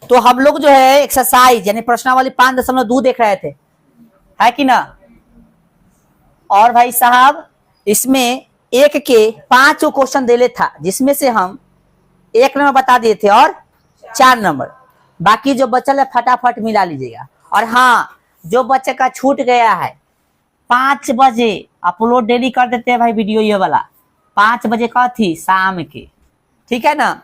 तो हम लोग जो है एक्सरसाइज यानी प्रश्नावली 5.2 देख रहे थे, है कि ना। और भाई साहब इसमें एक के 5 क्वेश्चन देले था, जिसमें से हम 1 नंबर बता दिए थे और 4 नंबर, बाकी जो बचल है फटाफट मिला लीजिएगा। और हाँ, जो बच्चे का छूट गया है 5 बजे अपलोड डेली कर देते हैं भाई वीडियो, ये वाला 5 बजे का थी शाम के, ठीक है ना।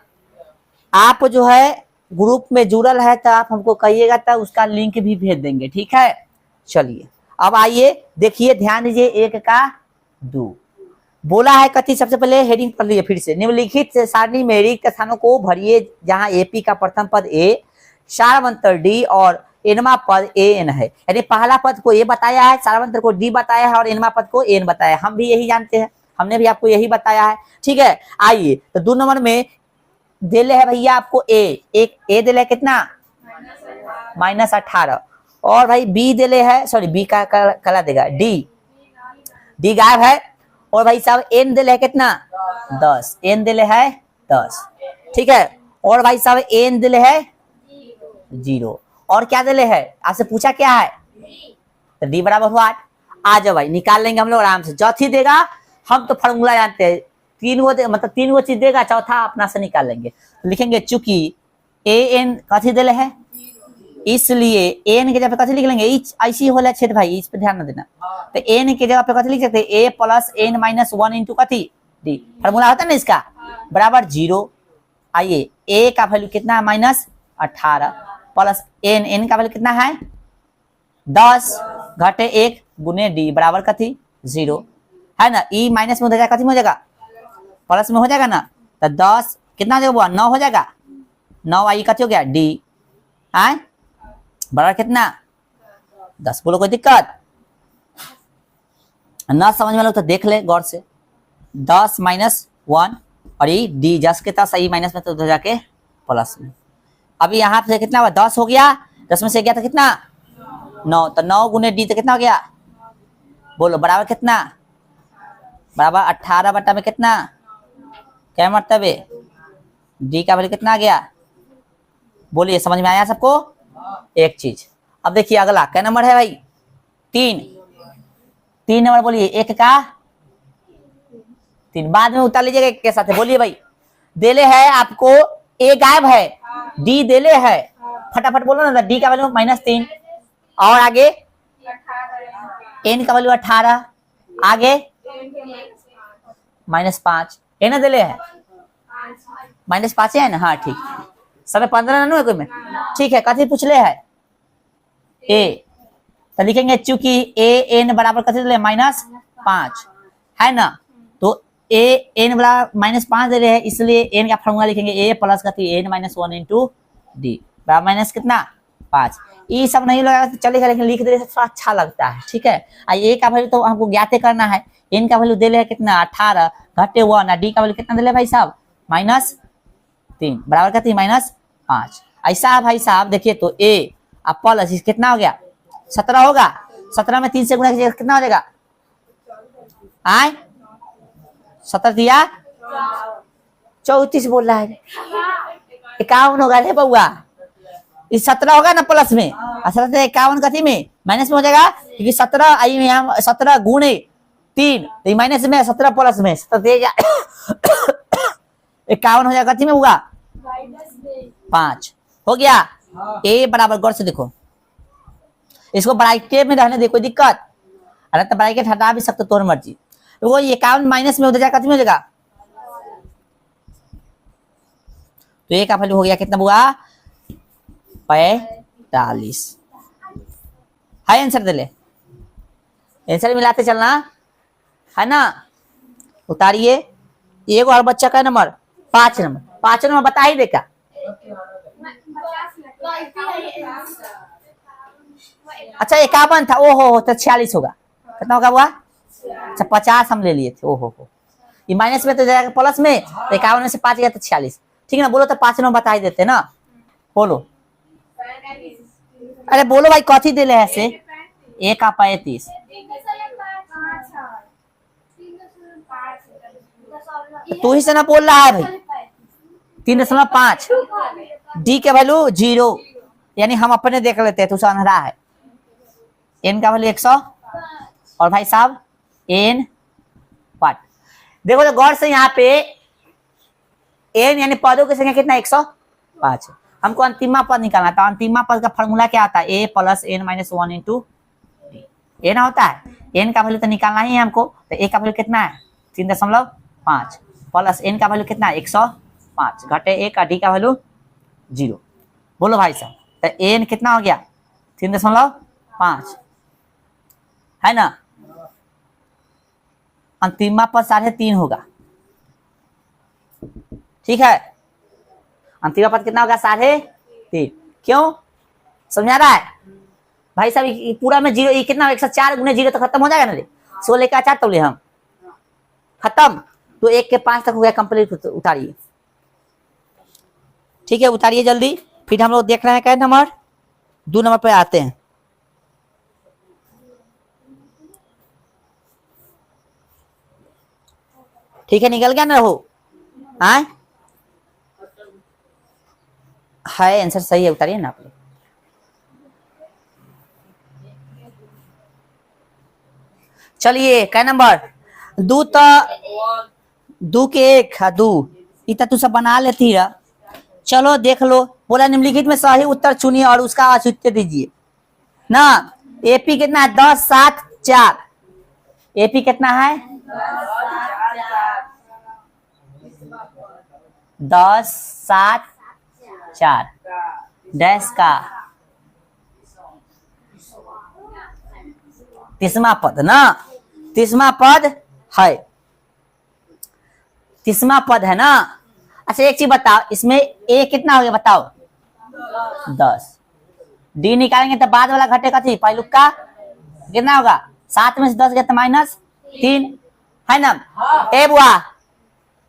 आप जो है ग्रुप में जुड़ल है तो आप हमको कहिएगा तो उसका लिंक भी भेज देंगे, ठीक है। चलिए अब आइए देखिए, ध्यान दीजिए 1 का 2 बोला है कथी। सबसे पहले हेडिंग पढ़ लीजिए फिर से। निम्नलिखित सारणी में रिक्त स्थानों को भरिए जहां एपी का प्रथम पद ए, सारवंतर डी और एनमा पद ए एन है। यानी पहला पद को ए बताया है, सारवंतर को डी बताया है और एनमा पद को एन बताया है। हम भी यही जानते हैं, हमने भी आपको यही बताया है, ठीक है। आइए तो 2 नंबर में दिले है भैया आपको एक ए दिले कितना -18, और भाई बी दिले है, सॉरी बी का कला देगा डी गायब है, और भाई साहब एन दिले है कितना 10, एन दिले है 10, ठीक है। और भाई साहब एन दिले है 0, और क्या दिले है आपसे पूछा क्या है, तो डी बराबर हुआ 8। आ जाओ भाई निकाल लेंगे हम लोग आराम से। चौथी देगा, हम तो फॉर्मूला जानते हैं, 3 गो चीज देगा, चौथा अपना से निकाल लेंगे। तो लिखेंगे चूंकि ए एन कथी दिले है, इसलिए एन के जगह पे कथी लिख लेंगे, ऐसी होला छेद भाई, इस पे ध्यान न देना। तो एन के जगह पे कथी लिख सकते हैं, A plus N minus 1 into कथी डी, फॉर्मूला होता है ना इसका, बराबर 0। आइए ए का वैल्यू कितना है -18 प्लस एन का वैल्यू कितना है 10 घटे 1 गुने डी बराबर कथी 0, है ना। ई माइनस में हो जाएगा, कथी में हो जाएगा प्लस में हो जाएगा ना। तो 10 कितना हो जाएगा 9 हो जाएगा, 9 आई कथी हो गया डी, है बराबर कितना 10। बोलो कोई दिक्कत ना समझ में लो तो देख ले गौर से। 10 माइनस 1 और ये डी जस के तस, ई माइनस में तो जाके प्लस में। अभी यहाँ से कितना हुआ 10 हो गया, 10 में से गया था कितना 9, तो 9 गुने डी तो कितना हो गया, बोलो बराबर कितना, बराबर 18 बटा में कितना, क्या मतलब है डी का वैल्यू कितना आ गया, बोलिए समझ में आया सबको एक चीज। अब देखिए अगला क्या नंबर है भाई 3 नंबर, बोलिए 1 का 3, बाद में उतार लीजिएगा 1 के साथ, बोलिए भाई। देले है आपको ए गायब है, डी देले है, फटाफट बोलो ना, डी का वैल्यू -3 और आगे एन का वैल्यू 18, आगे -5, एन दिले है -5 है ना, हाँ ठीक, सब 15 ना कोई में, ठीक है। कथी पूछले है ए, तो लिखेंगे चूंकि ए एन बराबर कथी दिले -5 है ना, तो ए एन बराबर -5 दे रहे हैं, इसलिए एन का फॉर्मूला लिखेंगे ए प्लस कथी एन माइनस 1 इंटू डी बराबर माइनस कितना 5। ये सब नहीं लगा तो चलेगा, लेकिन लिख दे थोड़ा अच्छा लगता है, ठीक है। ए का वैल्यू तो हमको ज्ञात करना है, एन का वैल्यू दे कितना 18 घटे 1, डी का वैल्यू कितना दिले भाई साहब -3 बराबर कथी -5। ऐसा भाई साहब देखिए तो ए अब प्लस कितना हो गया 17 होगा, 17 में 3 से गुणा कीजिए कितना हो जाएगा, आए 17 दिया 34 बोल रहा है, 51 होगा रे बउआ, इस 17 होगा ना प्लस में, 17 51 कथी में माइनस में हो जाएगा, क्योंकि 17 आई में यहाँ 17 गुणे 3 तो माइनस में 17 प्लस में 17 51 हो जाएगा, कथी में होगा 5 हो गया। ए बराबर गौर से देखो, इसको ब्रैकेट में रहने दे, कोई दिक्कत, अरे तो ब्रैकेट हटा भी सकते तोर मर्जी। तो वो 51 माइनस में हो जाएगा, कथी में हो जाएगा, तो ए का वैल्यू हो गया कितना हुआ 45, है आंसर दे ले, आंसर मिलाते चलना है ना। उतारिए एक और बच्चा का नंबर 5 नंबर, 5 नंबर बता ही देगा, अच्छा 51 था, ओहो तो 46 होगा, कितना होगा हुआ, अच्छा 50 हम ले लिए थे, ओहो ये माइनस में तो जाएगा प्लस में, तो 51 में से 5 गया तो 46, ठीक है ना। बोलो तो 5 नंबर बता ही देते ना, बोलो, अरे बोलो भाई कथी दिले है से, ए का 35, तू ही से ना बोल रहा है भाई 3.5 डी का वैल्यू 0, यानी हम अपने देख लेते हैं तो अंधेरा है। एन का वैल्यू 100 और भाई साहब एन वाट। देखो तो गौर से यहाँ पे एन यानी पदों की संख्या कितना 105 है। हमको अंतिमा पद निकालना था। अंतिमा पद का फॉर्मूला क्या आता है? ए प्लस एन माइनस 1 इंटू ए ना होता है। एन का वैल्यू तो निकालना ही है हमको, तो ए का वैल्यू कितना है 3.5 प्लस एन का वैल्यू कितना है 105 घटे ए का डी का वैल्यू 0। बोलो भाई साहब, तो एन कितना हो गया 3.5 है ना। अंतिमा पद 3.5 होगा, ठीक है। अंतिमा पद कितना होगा 3.5। क्यों समझा रहा है भाई साहब? पूरा में 0 ये कितना 104 गुने 0 तो खत्म हो जाएगा ना रे। 16 का 4 तोले हम खत्म, तो 1 के 5 तक हो गया कंप्लीट। उतारिए, ठीक है, उतारिए जल्दी। फिर हम लोग देख रहे हैं क्या नंबर 2 नंबर पे आते हैं। ठीक है, निकल गया ना हो आए है आंसर सही है, उतारिए ना आप लोग। चलिए क्या नंबर 2 तो 2 के 1 है 2 इतना तू सब बना लेती है। चलो देख लो, बोला निम्नलिखित में सही उत्तर चुनिए और उसका औचित्य दीजिए ना। एपी कितना है 10 7 4। एपी कितना है 10 7 4 डैश का 30वां पद ना। 30वां पद है, 30वां पद है ना। अच्छा एक चीज बताओ, इसमें ए कितना हो गया बताओ 10। डी निकालेंगे तो बाद वाला घटेगा थी पहलू का कितना होगा 7 में से 10 गया तो -3 है ना। ए बुआ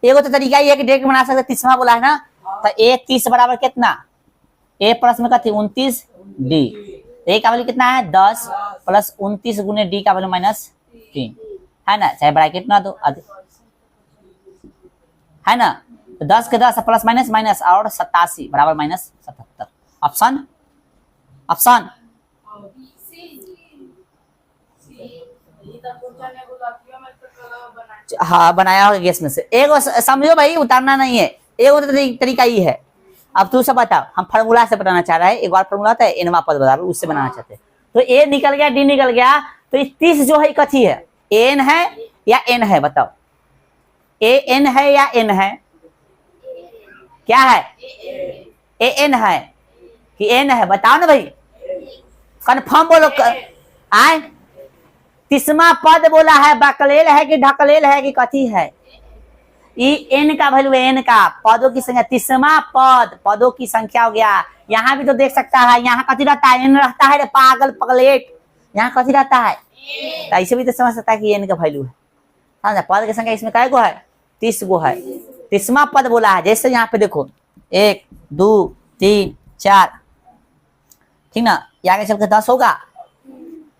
एगो तो तरीका ये है कि डायरेक्ट बना सकते। 30वां बोला है ना, तो ए 30 बराबर कितना ए प्लस में कथी 29 डी। ए का वैल्यू कितना है 10 प्लस 29 गुने डी का वैल्यू -3 है ना। चाहे ब्रैकेट ना दो है ना। तो 10 के 10 प्लस माइनस माइनस और 87 बराबर -77। ऑप्शन ऑप्शन हाँ बनाया होगा गैस में से। एगो समझो भाई, उतारना नहीं है। एगो तो तरीका ही है। अब तू सब बताओ, हम फार्मूला से बनाना चाह रहे हैं। एक बार फार्मूला होता है एनवा पद बता रहा हूं, उससे बनाना चाहते हैं। तो ए निकल गया डी निकल गया, तो 30 जो है कथी है एन है या एन है बताओ। ए एन है या एन है, क्या है ए एन है कि एन है बताओ ना भाई, कन्फर्म बोलो। आए 30वां पद बोला है, बकलेल है कि ढकलेल है कि कथी है। एन का वैल्यू एन का पदों की संख्या 30वां पद पदों की संख्या हो गया। यहाँ भी तो देख सकता है, यहाँ कथी रहता है एन रहता है रे पागल पगलेट, यहाँ कथी रहता है। तो ऐसे भी तो समझ सकता है कि एन का वैल्यू है। हाँ पद की संख्या इसमें काय गो है 30 गो है। 30वां पद बोला है, जैसे यहाँ पे देखो 1 2 3 4 ठीक ना। आगे चल के 10 होगा।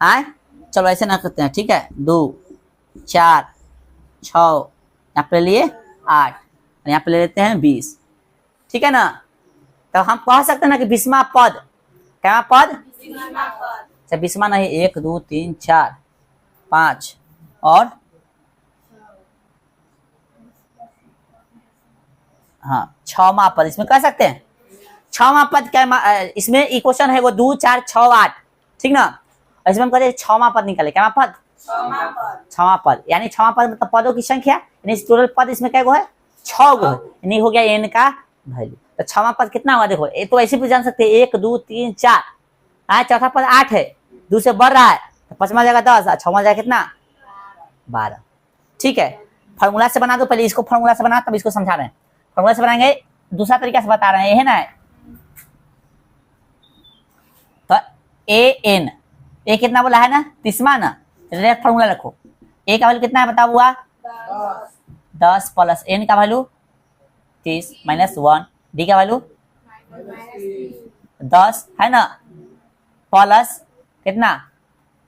आए चलो ऐसे ना करते हैं, ठीक है 2 4 6 यहाँ पे ले लिए 8 यहाँ पे ले लेते हैं 20, ठीक है ना। तो हम कह सकते हैं ना कि 20वां पद क्या पद 20वां नहीं 1 2 3 4 5 और हाँ 6वां पद इसमें कह सकते हैं। 6वां पद क्या इसमें इक्वेशन है वो 2 4 6 8 ठीक ना। इसमें हम कहते हैं 6वां पद निकाले, क्या पद 6वां पद, यानी 6वां पद मतलब पदों की संख्या, यानी टोटल पद इसमें क्या गो है 6 गो है, यानी हो गया एन का वैल्यू। तो 6वां पद कितना हुआ देखो, ये तो ऐसे भी जान सकते हैं 1 2 3 4 चौथा पद 8 है 2 से बढ़ रहा है, तो 5वां जगह 10 और 6वां जगह कितना 12, ठीक है। फॉर्मूला से बना दो, पहले इसको फॉर्मूला से बना तब इसको समझा रहे हैं। फॉर्मूला से बनाएंगे, दूसरा तरीका से बता रहे हैं, है ना। तो ए एन ए कितना बोला है ना 30वां ना, डायरेक्ट फॉर्मूला रखो। ए का वैल्यू कितना है बताओ हुआ 10 प्लस एन का वैल्यू 30 -1 डी का वैल्यू 10 है ना, प्लस कितना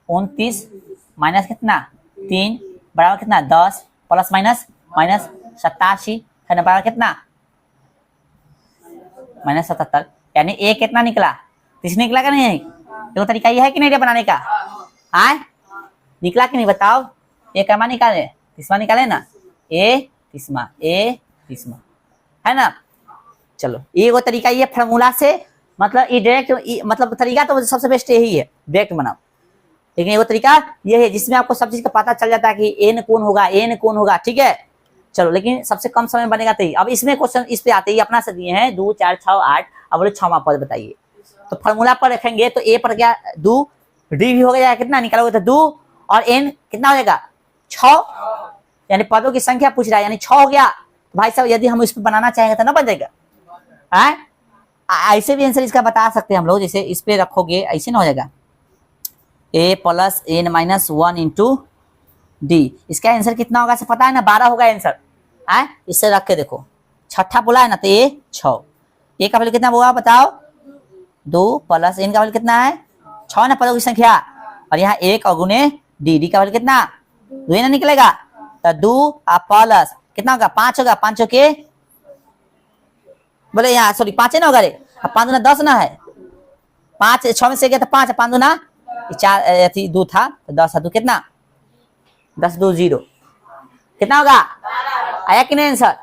29 माइनस कितना 3 बराबर कितना 10 प्लस माइनस माइनस 87 है ना, बराबर कितना -77, यानी ए कितना निकला? 30 निकला का नहीं? देखो तरीका ये है कि नहीं रे बनाने का? आए निकला कि नहीं बताओ? ए कमा निकाले, 30वां निकाले ना, ए 30वां है ना। चलो ये वो तरीका, ये फार्मूला से मतलब ये डायरेक्ट, मतलब तरीका तो सबसे बेस्ट यही है, डायरेक्ट बनाओ। लेकिन ये वो तरीका ये है जिसमें आपको सब चीज का पता चल जाता है कि एन कौन होगा, ठीक है। चलो लेकिन सबसे कम समय बनेगा तो अब इसमें क्वेश्चन इस पे आते ही अपना से दिए हैं 2 4 6 8, अब बोले 6वां पद बताइए। तो फार्मूला पर रखेंगे तो ए पर क्या 2, डी भी हो गया, कितना निकालोगे तो 2 और एन कितना हो जाएगा 6, यानी पदों की संख्या पूछ रहा है, यानी 6 हो गया। तो भाई साहब यदि हम इस पर बनाना चाहेंगे तो ना बन जाएगा। ऐसे भी आंसर इसका बता सकते हैं हम लोग, जैसे इस पे रखोगे ऐसे ना हो जाएगा a + n - 1 × d। इसका आंसर कितना होगा से पता है ना, 12 होगा आंसर। इससे रख के देखो, छठा बोला है ना तो ये 6, ए का वैल्यू कितना होगा बताओ? 2 + n का वैल्यू कितना है 6 ना, पदों की संख्या, और यहाँ 1 और गुने डी का वैल्यू कितना 2 ना निकलेगा, तो 2 प्लस कितना होगा 5 होगा, 5 के बोले यहाँ सॉरी 5 ना होगा रे, 5 दूना 10 ना है, 5 6 में से गया तो 5, 5 दूना 4 2 था तो 10 2 कितना 10 2 0 कितना होगा? आया कि नहीं आंसर?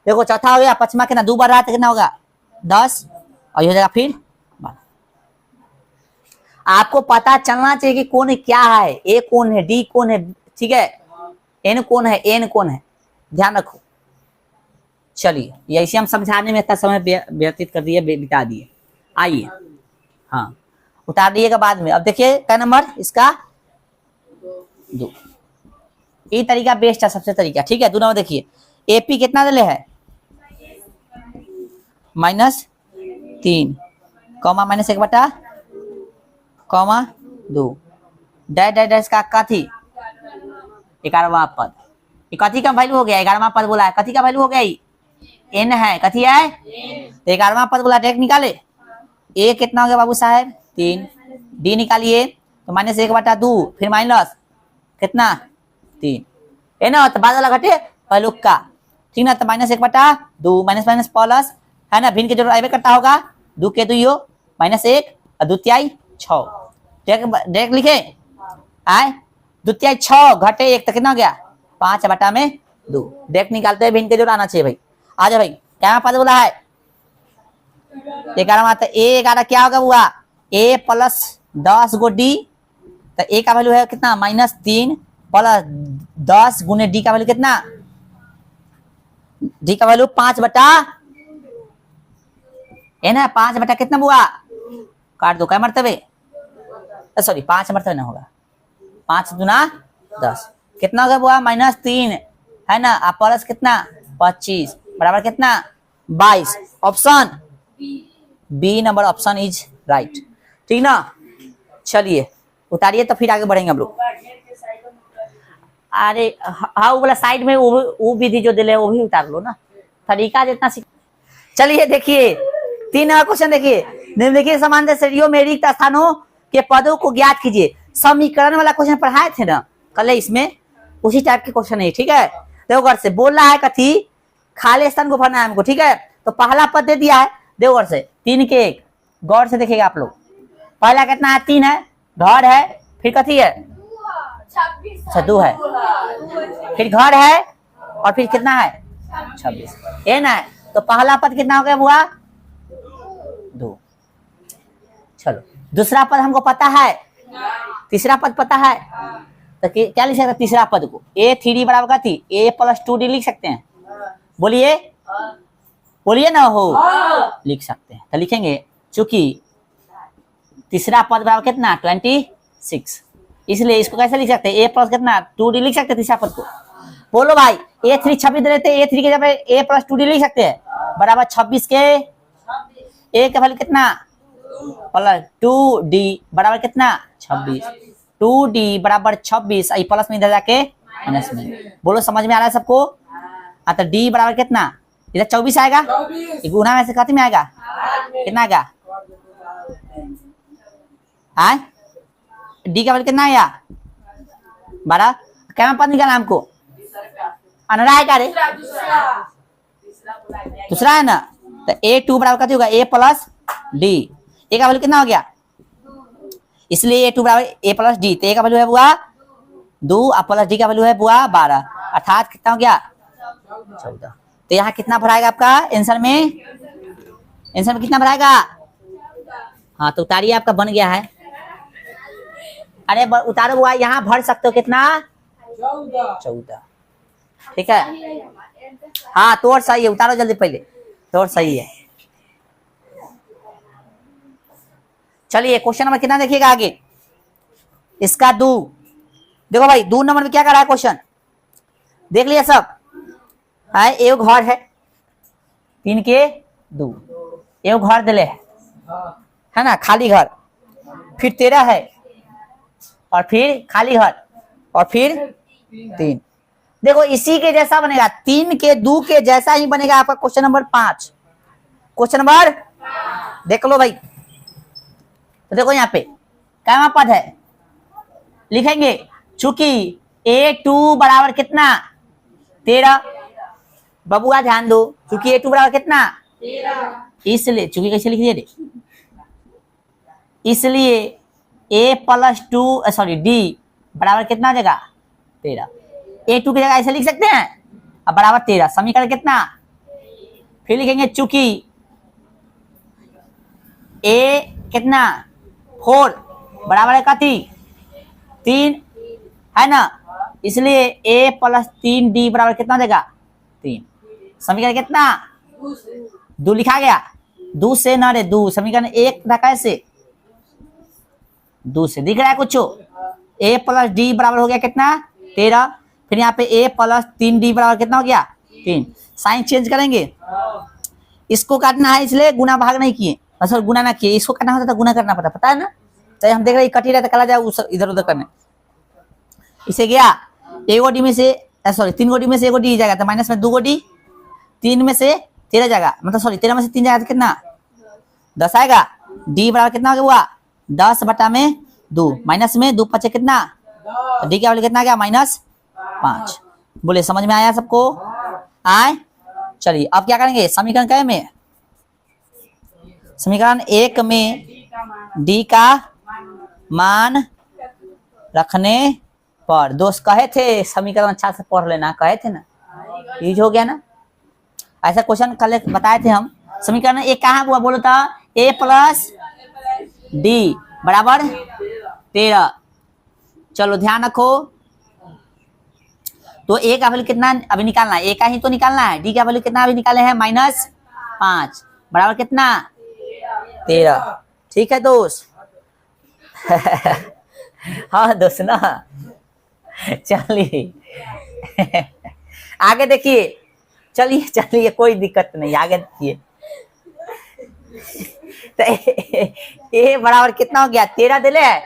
देखो चौथा हो गया, पचमा कितना 2 बार रहा तो कितना होगा 10, और ये हो जाएगा फिर 12। आपको पता चलना चाहिए कि कौन क्या है, ए कौन है, डी कौन है, ठीक है, एन कौन है, एन कौन है, ध्यान रखो। चलिए ऐसे हम समझाने में इतना समय व्यतीत कर दिए, बिता दिए। आइए हाँ उतार दिएगा बाद में। अब देखिए क्या नंबर इसका 2, ये तरीका बेस्ट है सबसे तरीका, ठीक है। 2 नंबर देखिए, एपी कितना दिले है -3, कॉमा -1/2 डैश डैश डैश का कथी 11वां पद, ये कथी का वैल्यू हो गया 11वां पद बोला है, कथी का वैल्यू हो गया एन है, कथी है तो 11वां पद बोला, डायरेक्ट निकाले। ए कितना हो गया बाबू साहब 3, डी निकालिए तो -1/2 फिर माइनस कितना 3, है ना, तो बाद वाला घटे पहलू का, ठीक ना, तो -1/2 माइनस माइनस प्लस है ना, भिन्न के जरूर आइबे करता होगा, 2 के 2 -1 और 2 तिहाई 6, डायरेक्ट लिखे आए 2 तिहाई 6 घटे 1 तो कितना हो गया 5/2, डायरेक्ट निकालते हैं, भिन्न के जरूर आना चाहिए भाई। आ जाओ भाई, क्या पद बोला है 11वां, तो ए 11 क्या होगा बुआ a + 10 गो डी, तो ए का वैल्यू है कितना -3 + 10 गुने डी का वैल्यू कितना, डी का वैल्यू 5/, है ना, 5/ कितना बुआ काट दो, क्या मरतबे सॉरी 5 मरतबे ना होगा, 5 दूना 10 कितना होगा बुआ -3 है ना, आप प्लस कितना 25 बराबर कितना 22। Option B number option is right, ठीक ना। चलिए उतारिए तो फिर आगे बढ़ेंगे हम लोग। अरे हाँ वो वाला साइड में वो विधि जो दिले वो भी उतार लो ना, तरीका जितना सीख। चलिए देखिए 3 नंबर क्वेश्चन देखिए, निम्नलिखित समांतर श्रेणियों में रिक्त स्थानों के पदों को ज्ञात कीजिए। समीकरण वाला क्वेश्चन पढ़ाए थे ना कल, इसमें उसी टाइप के क्वेश्चन है, ठीक है। देवघर से बोल रहा है कथी खाली स्थान को भरना है हमको, ठीक है। तो पहला पद दे दिया है देवघर से 3 के 1, गौर से देखिएगा आप लोग, पहला कितना है 3 है, घर है, फिर कथी है 2 है, फिर घर है और फिर कितना है 26, ये ना है। तो पहला पद कितना हो गया बुआ 2। चलो दूसरा पद हमको पता है, तीसरा पद पता है, तो क्या लिख सकते हैं तीसरा पद को a3 बराबर कथी a + 2d लिख सकते हैं, बोलिए बोलिए ना हो लिख सकते हैं। तो लिखेंगे चूंकि तीसरा पद बराबर कितना 26, इसलिए इसको कैसे लिख सकते हैं a + कितना 2d लिख सकते हैं तीसरा पद को। बोलो भाई a3 26 दे देते, a3 के जगह a + 2d लिख सकते हैं बराबर 26 के a का वैल्यू कितना प्लस 2d बराबर कितना 26, 2d बराबर 26, आई प्लस में इधर जाके माइनस में। बोलो समझ में आ रहा है सबको? तो d बराबर कितना इधर 24 आएगा, गुना में से कथी में आएगा कितना आएगा डी का वैल्यू कितना आया 12। क्या पद निकाला हमको अनरा है क्या रे दूसरा है ना, तो A2 बराबर क्या होगा A प्लस डी। ए का वैल्यू कितना हो गया, इसलिए A2 बराबर A प्लस डी। तो ए का वैल्यू है बुआ 2 और प्लस डी का वैल्यू है बुआ 12, अर्थात कितना हो गया 14। तो यहाँ कितना भराएगा आपका आंसर में, आंसर में कितना भराएगा, हाँ तो उतारिए, आपका बन गया है। अरे उतारो बुआ, यहाँ भर सकते हो कितना 14, ठीक है। हाँ तो और सही है, उतारो जल्दी पहले, तो और सही है। चलिए क्वेश्चन नंबर कितना देखिएगा आगे, इसका 2। देखो भाई 2 नंबर में क्या कर रहा है क्वेश्चन, देख लिया सब है। एक घर है 3 के 2, एक घर दिले है ना, खाली घर, फिर 13 है और फिर खाली घर और फिर 3। देखो इसी के जैसा बनेगा, 3 के 2 के जैसा ही बनेगा आपका क्वेश्चन नंबर 5। क्वेश्चन नंबर देख लो भाई, तो देखो यहाँ पे क्या पद है, लिखेंगे चूंकि A2 बराबर कितना 13, बबुआ ध्यान दो, चूंकि A2 बराबर कितना 13, इसलिए चूंकि कैसे लिख दिए, इसलिए A प्लस 2 सॉरी D बराबर कितना हो जाएगा 13। A2 की जगह ऐसे लिख सकते हैं, अब बराबर 13, समीकरण कितना, फिर लिखेंगे चूंकि A कितना 4 बराबर है कथी 3 है ना, इसलिए A प्लस 3D बराबर कितना देगा 3। समीकरण कितना 2 लिखा गया, 2 से ना रे 2, समीकरण 1 था कैसे 2 से, दिख रहा है कुछ। A प्लस डी बराबर हो गया कितना 13, फिर यहाँ पे A प्लस 3D बराबर कितना हो गया 3। साइन चेंज करेंगे, इसको काटना है इसलिए गुना भाग नहीं किए, असल गुना ना किए, इसको काटना होता था गुना करना पता है ना। तो हम देख रहे कट ही रहता, कला जाए इधर उधर करने, इसे गया एगो डी में से सॉरी 3 गो डी में से एगो डी जाएगा, तो माइनस में 2 गो डी, 3 में से 13 जाएगा, मतलब सॉरी 13 में से 3 जाएगा तो कितना 10 आएगा। डी बराबर कितना हो गया 10 बटा में 2, माइनस में 2 5 कितना, तो डी का वैल्यू कितना आ गया -5। बोले समझ में आया सबको, आए। चलिए अब क्या करेंगे, समीकरण क्या में, समीकरण 1 में डी का मान रखने पर, दोस्त कहे थे समीकरण अच्छा से पढ़ लेना, कहे थे ना, यूज हो गया ना, ऐसा क्वेश्चन कल बताए थे हम। समीकरण एक कहाँ हुआ बोलो था, A प्लस डी बराबर 13। चलो ध्यान रखो, तो A का वैल्यू कितना अभी निकालना है, A का ही तो निकालना है, D का वैल्यू कितना अभी निकाले हैं -5 बराबर कितना 13, ठीक है दोस्त। हाँ दोस्त ना, चलिए आगे देखिए, चलिए चलिए कोई दिक्कत नहीं, आगे देखिए। तो ए बराबर कितना हो गया 13 दिले है,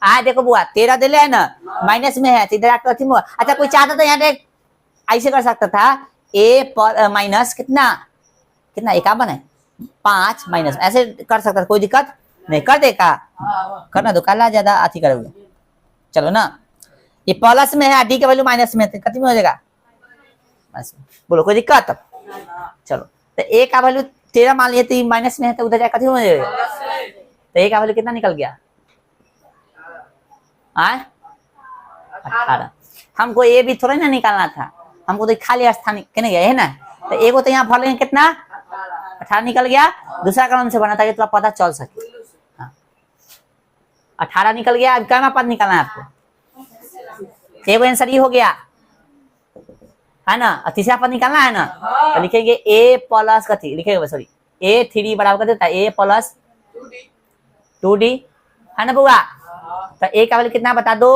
आ देखो बुआ 13 दिले है ना, माइनस में है तो इधर अच्छा कोई चाहता था यहाँ देख ऐसे कर सकता था, A पर माइनस कितना कितना 51 है 5 माइनस, ऐसे कर सकता था, कोई दिक्कत नहीं, कर दे का करना दो, कल ज्यादा अथी करोगे। चलो ना, ये प्लस में है, डी का वैल्यू माइनस में, कितने में हो जाएगा बोलो, कोई दिक्कत। चलो तो ए का वैल्यू 13 मान लिया, तो माइनस में है तो उधर जाए कितने में हो जाएगा, तो ए का वैल्यू कितना निकल गया 18। हमको ये भी थोड़ा ना निकालना था, हमको तो खाली स्थान कहने गया है ना, तो एगो तो यहाँ भर लेंगे कितना 18 निकल गया, दूसरा कॉलम से बना ताकि थोड़ा पता चल सके। 18 निकल गया, अब क्या पद निकालना है आपको, एगो आंसर ये हो गया है ना, तीसरा पद निकालना है ना, तो लिखेंगे A प्लस कथी लिखेगा सॉरी A3 बराबर कर देता है A प्लस 2D है ना बुआ। तो A का वैल्यू कितना बता दो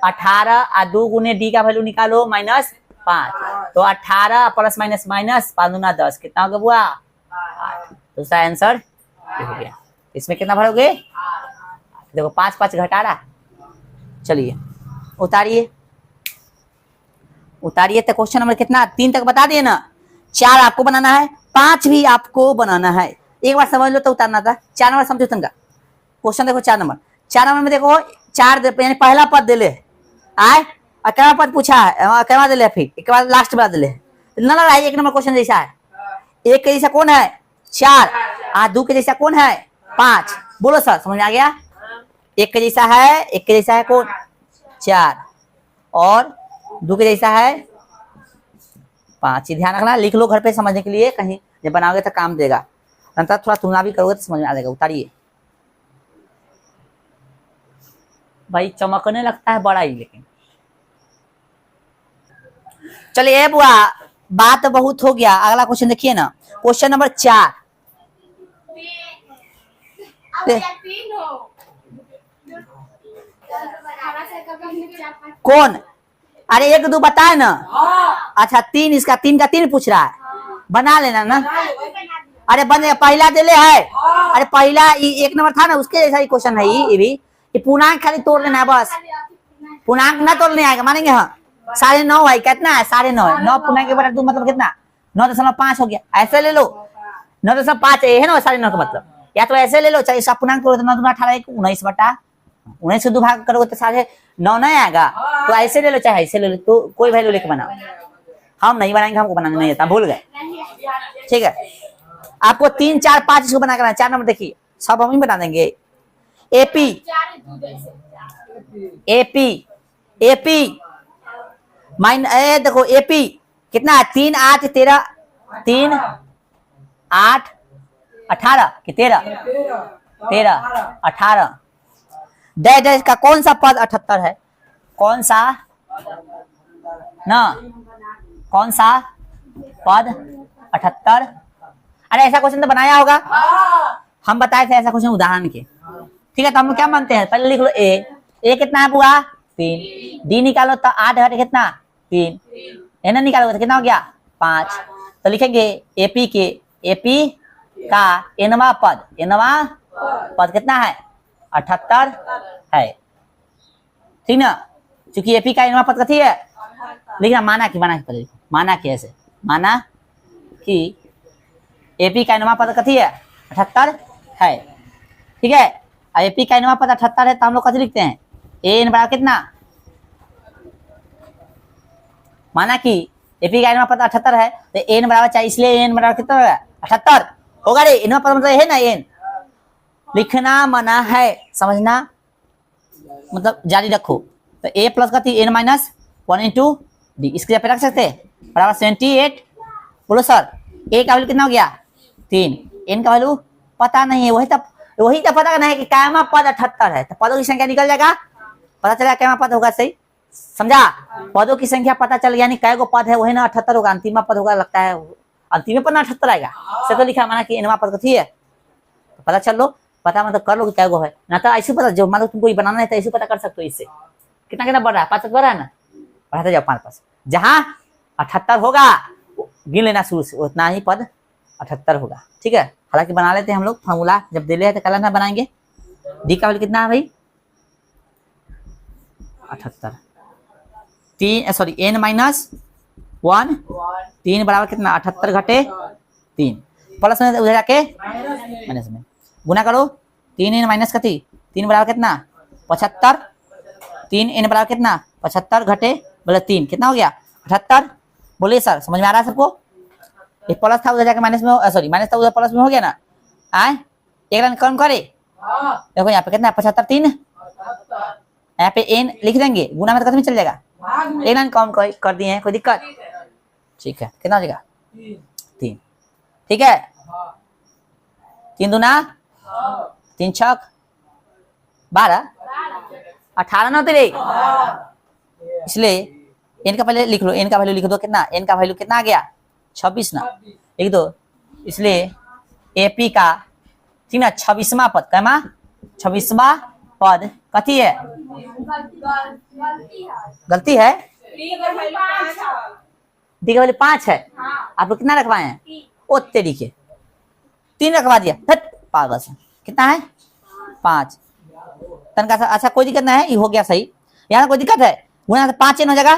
18 और 2 गुने D का वैल्यू निकालो -5, तो 18 प्लस माइनस माइनस 5 दूना 10, कितना हो गया बुआ 8। दूसरा आंसर हो गया, इसमें कितना भरोगे देखो 5 5 घटा रहा। चलिए उतारिए उतारिए, तो क्वेश्चन नंबर कितना 3 तक बता दिए ना, 4 आपको बनाना है, 5 भी आपको बनाना है, एक बार समझ लो तो उतारना था। 4 नंबर समझो तंगा क्वेश्चन, देखो 4 नंबर में देखो 4 यानी पहला पद दिले आए, और क्या पद पूछा है क्या दिले, फिर एक बार लास्ट बार दिले ना लगा, 1 नंबर क्वेश्चन जैसा है, एक के जैसा कौन है 4, और 2 के जैसा कौन है 5। बोलो सर, समझ में आ गया? एक के जैसा है, एक के जैसा है कौन 4, और 2 के जैसा है 5। ये ध्यान रखना, लिख लो घर पे समझने के लिए, कहीं जब बनाओगे तो काम देगा। अंतर थोड़ा तुलना भी करोगे तो समझ में आ जाएगा। उतारिए भाई, चमकने लगता है बड़ा ही, लेकिन चलिए बुआ, बात बहुत हो गया। अगला क्वेश्चन देखिए ना, क्वेश्चन नंबर 4। कौन? अरे 1 2 बताए ना। अच्छा 3, इसका 3 का 3 पूछ रहा है, बना लेना ना। अरे बन, पहला दिले है। अरे पहला 1 नंबर था ना, उसके जैसा ही क्वेश्चन है ये भी। ये पूर्णांक खाली तोड़ लेना है बस, पूर्णांक ना तोड़ने आएगा, मानेंगे? हाँ 9.5 है, कितना है 9.5, 9 पूर्णांक के बराबर 2 मतलब कितना 9.5 हो गया। ऐसे ले लो 9.5 है ना 9.5 का मतलब, या तो ऐसे ले लो, चाहे इसका पूर्णांक तोड़ दो, 9 दूना 18 19 बटा 19 से 2 भाग करोगे तो 9.5 नहीं आएगा। तो ऐसे ले लो चाहे ऐसे ले लो, तो कोई वैल्यू लेके बनाओ। हम नहीं बनाएंगे, हमको बनाने नहीं आता, भूल गए। ठीक है, आपको 3 4 5 इसको बना करना। 4 नंबर देखिए, सब हम ही बना देंगे। एपी एपी एपी माइन, देखो एपी कितना है 3 8 13, 3 8 18 कि 13 18। डैश डैश का कौन सा पद 78 है? कौन सा ना, कौन सा पद 78? अरे ऐसा क्वेश्चन तो बनाया होगा, हम बताए थे ऐसा क्वेश्चन उदाहरण के। ठीक है, तो हम लोग क्या मानते हैं, पहले लिख लो ए कितना है बुआ 3, डी निकालो तो 8 घटे कितना 3, एन निकालोगे तो कितना हो गया 5। तो लिखेंगे एपी का एनवा पद कितना है 78 है। ठीक ना, क्योंकि एपी का एनवा पद कथी है, लिखना माना कि पहले माना कि ऐसे माना कि एपी का एनवा पद कथी है 78 है। ठीक है, एपी का एनवा पद 78 है, तो हम लोग कथी लिखते हैं एन बराबर कितना, माना कि एपी का एनवा पद 78 है तो एन बराबर चाहिए, इसलिए एन बराबर कितना होगा 78 होगा। रे एनवा पद मतलब है ना, एन लिखना मना है, समझना मतलब जारी रखो। तो ए प्लस कथी एन माइनस 1 इंटू डी, इसके पे रख सकते हैं बराबर 78। बोलो सर, ए का वैल्यू कितना हो गया 3, एन का वैल्यू पता नहीं है, वही तो पता करना है कि कायमा पद 78 है, तो पदों की संख्या निकल जाएगा, पता चला कायमा पद होगा। सही समझा, पदों की संख्या पता चल गया, यानी कै गो पद है वही ना 78 होगा, अंतिम पद होगा, लगता है अंतिम पद ना 78 आएगा। से तो लिखा माना कि एनवा पद कथी है, तो पता चल लो, पता मतलब कर लो कि कै गो है ना, तो ऐसे पता जो मतलब तुमको बनाना है तो ऐसे पता कर सकते हो। इससे कितना कितना बढ़ रहा है 5 बढ़ रहा है ना, बढ़ाते जाओ 5 जहां 78 होगा गिन लेना शुरू से, उतना ही पद 78 होगा। ठीक है, हालांकि बना लेते हैं हम लोग फॉर्मूला, जब दे ले तो कल ना बनाएंगे। डी का वैल्यू कितना है भाई 78, 3 सॉरी एन माइनस 1, 3 बराबर कितना 78 घटे 3, प्लस में उधर जाके माइनस में गुना करो, 3 एन माइनस कथी 3 बराबर कितना 75, 3 एन बराबर कितना 75 घटे बोले 3 कितना हो गया 78। बोलिए सर, समझ में आ रहा है सबको? एक प्लस था उधर जाके माइनस में, सॉरी माइनस था उधर प्लस में हो गया ना। आए एक लाइन कम करे, देखो यहाँ पे कितना 75 3, यहाँ पे एन लिख देंगे, गुना में तो कितना चल जाएगा, एक लाइन कम कर दिए हैं, कोई दिक्कत? ठीक है, कितना हो जाएगा 3। ठीक है, 3 दूना 3 छक 12, 18 ना तेरे, इसलिए एन का पहले लिख लो, एन का वैल्यू लिख दो कितना, एन का वैल्यू कितना आ गया 26 ना, लिख दो। इसलिए एपी का ठीक ना 26वां पद, कैमा 26वां पद कथी है, गलती है, डी का वैल्यू 5 है, आप लोग कितना रखवाए हैं ओ तेरी के 3 रखवा दिया, पागल से कितना है 5 तनका। अच्छा कोई दिक्कत नहीं है, ये हो गया सही, यहाँ कोई दिक्कत है, गुना 5 एन हो जाएगा।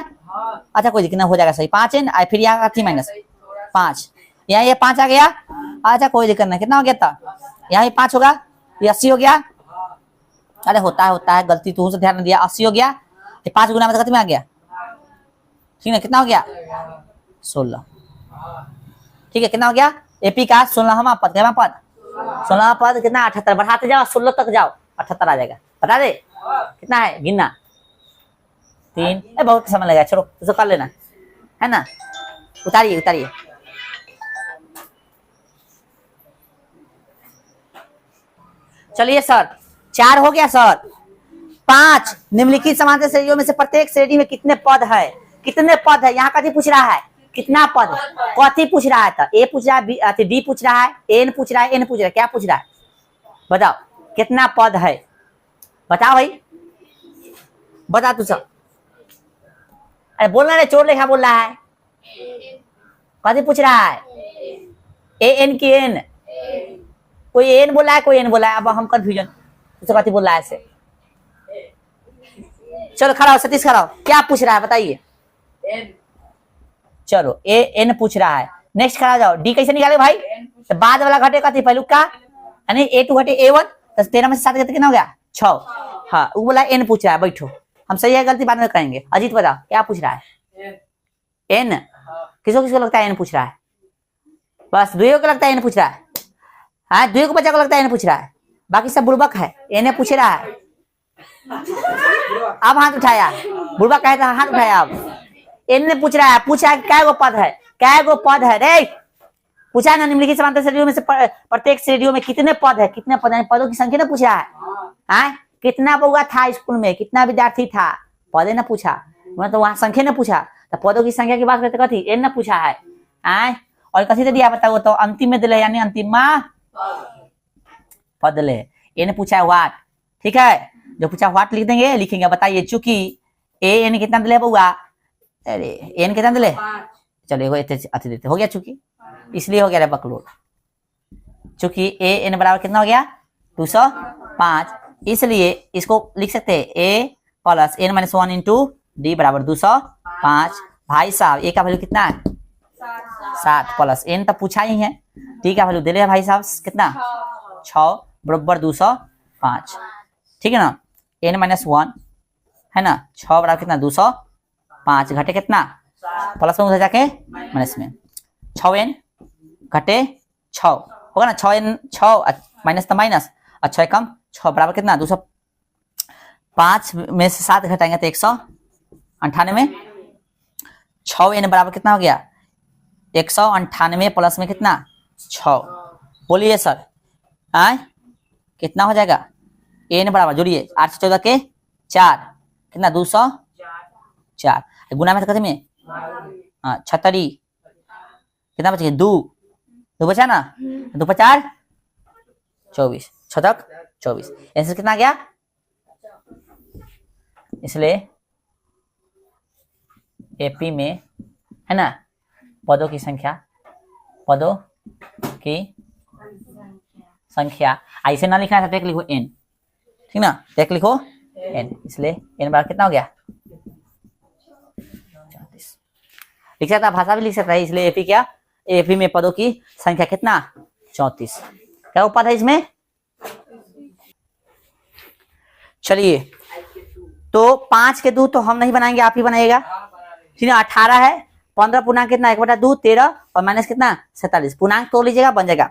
अच्छा कोई दिक्कत नहीं, हो जाएगा सही 5 एन, फिर यहाँ थी माइनस 5, यहाँ ये 5 आ गया। अच्छा कोई दिक्कत नहीं, कितना हो गया था, यहाँ 5 होगा, ये 80 हो गया। अरे होता है गलती, तू से ध्यान नहीं दिया, 80 हो गया, 5 गुना में कितना आ गया, ठीक है कितना हो गया 16। ठीक है, कितना हो गया एपी का 16वां पद, क्या पद 16वां पद कितना 78, बढ़ाते जाओ 16 तक जाओ 78 आ जाएगा। बता दे कितना है, गिनना 3, बहुत समय लगेगा, चलो तो कर लेना है ना। उतारिए उतारिए, चलिए सर 4 हो गया सर। 5 निम्नलिखित समांतर श्रेणियों में से प्रत्येक श्रेणी में कितने पद है, कितने पद है, यहाँ कथी पूछ रहा है, कितना पद, कथी पूछ रहा है, तो ए पूछ रहा है, डी पूछ रहा है, एन पूछ रहा है, एन पूछ रहा है, क्या पूछ रहा है बताओ, कितना पद है, बताओ भाई बता तू सब। अरे बोलना रे, चोर लेखा बोल रहा है, कथी पूछ रहा है, ए एन की एन, कोई एन बोला है कोई एन बोला है, अब हम कंफ्यूजन, उससे कथी बोल रहा है ऐसे। चलो खड़ा हो सतीश, खड़ा हो, क्या पूछ रहा है बताइए। चलो ए एन पूछ रहा है, नेक्स्ट खड़ा जाओ, डी कैसे निकाले भाई, तो बाद वाला घटे कथी पहलू का, यानी A2 घटे A1, तो 13 में से 7 कितना हो गया 6। हाँ वो बोला एन पूछ रहा है, बैठो हम सही है गलती बाद में करेंगे। अजीत बता क्या पूछ रहा है, एन किसको किसको लगता है एन पूछ रहा है, बस दुइयों को लगता है एन पूछ रहा है, हाँ दुइयों को बच्चा को लगता है एन पूछ रहा है, बाकी सब बुड़बक है, एन पूछ रहा है। अब हाथ उठाया, बुड़बक कहता है हाथ उठाया, अब एन ने पूछ रहा है, पूछा है क्या गो पद है, क्या गो पद है रे, पूछा ना निम्नलिखित समांतर श्रेणियों में से प्रत्येक श्रेणियों में कितने पद है, कितने पद है, पदों की संख्या ना पूछा है, हाँ कितना बउआ था स्कूल में, कितना विद्यार्थी था, पदे ना पूछा, मतलब वहां संख्या ना पूछा, तो पदों की संख्या की बात करते कथी एन ना पूछा है, आए और कथी से दिया बताओ, तो अंतिम में दिले यानी अंतिम पद ले, एन पूछा है वाट, ठीक है जो पूछा वाट लिख देंगे, लिखेंगे बताइए, चूंकि ए एन कितना दिले बउआ, अरे एन कितना दिले, चलो अति देते हो गया, चूंकि इसलिए हो गया बकलोड, चूंकि ए एन बराबर कितना हो गया 205, इसलिए इसको लिख सकते हैं A plus N minus 1 into D बराबर 205। भाई साहब ए का वैल्यू कितना है 7 प्लस एन तो पूछा ही है, डी का वैल्यू दे रहे भाई साहब कितना 6 बराबर 205, ठीक है ना, एन माइनस 1 है ना, 6 बराबर कितना 205, घटे कितना प्लस में उधर जाके माइनस में, 6 एन घटे 6 होगा ना, 6 एन 6 माइनस तो माइनस, अच्छा कम 6 बराबर कितना 205 में से 7 घटाएंगे तो 198, 6 एन बराबर कितना हो गया 198 प्लस में कितना 6, बोलिए सर आए कितना हो जाएगा, एन बराबर जोड़िए 8 से 14 के 4 कितना 204, गुना में तो में हाँ 36 कितना बच गया 2 बचा ना, 2 पर 4 24, 6 तक 24, आंसर कितना गया, इसलिए एपी में है ना पदों की संख्या, पदों की संख्या ऐसे ना लिखना था, टेक लिखो एन, ठीक ना, टेक लिखो एन, इसलिए एन बराबर कितना हो गया 34, लिख सकता भाषा भी लिख सकता है, इसलिए एपी क्या, एपी में पदों की संख्या कितना 34, क्या पद है इसमें। चलिए तो 5 के 2 तो हम नहीं बनाएंगे, आप ही बनाइएगा, ठीक है, 18 है, 15 पूर्णांक कितना 1/2 13 और माइनस कितना 47, पूर्णांक तोड़ लीजिएगा बन जाएगा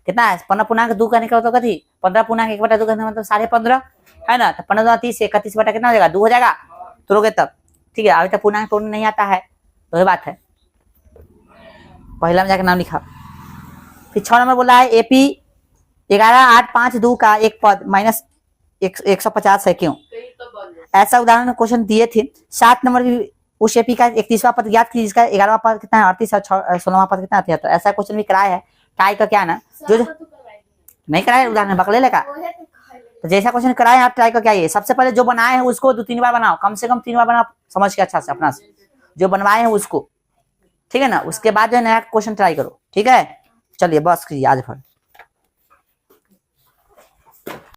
कितना है 15 पूर्णांक 2 करने का मतलब कथी 15 पूर्णांक 1/2 करने मतलब 15.5 है ना, तो 15 30 31 बटा कितना हो जाएगा 2 हो जाएगा, तोड़ोगे तब, ठीक है, अभी तक पूर्णांक तोड़ने नहीं आता है तो ये बात है, पहला में जाकर नाम लिखा। फिर 6 नंबर बोला है एपी 11 8 5 2 का एक पद माइनस 150 है, क्यों, ऐसा उदाहरण क्वेश्चन दिए थे। 7 नंबर भी उस एपी का 31वां पद ज्ञात कीजिए, जिसका 11वां पद कितना है 38 और 16वां पद कितना है, तो ऐसा क्वेश्चन भी कराया है, टाई का क्या है ना, जो नहीं कराया उदाहरण बकले लेगा, तो जैसा क्वेश्चन कराए आप ट्राई का क्या, ये सबसे पहले जो बनाए हैं उसको 2-3 बार बनाओ, कम से कम 3 बार बनाओ, समझ के अच्छा से अपना से जो बनवाए हैं उसको, ठीक है ना, उसके बाद जो है नया क्वेश्चन ट्राई करो, ठीक है। चलिए बस कीजिए आज भर।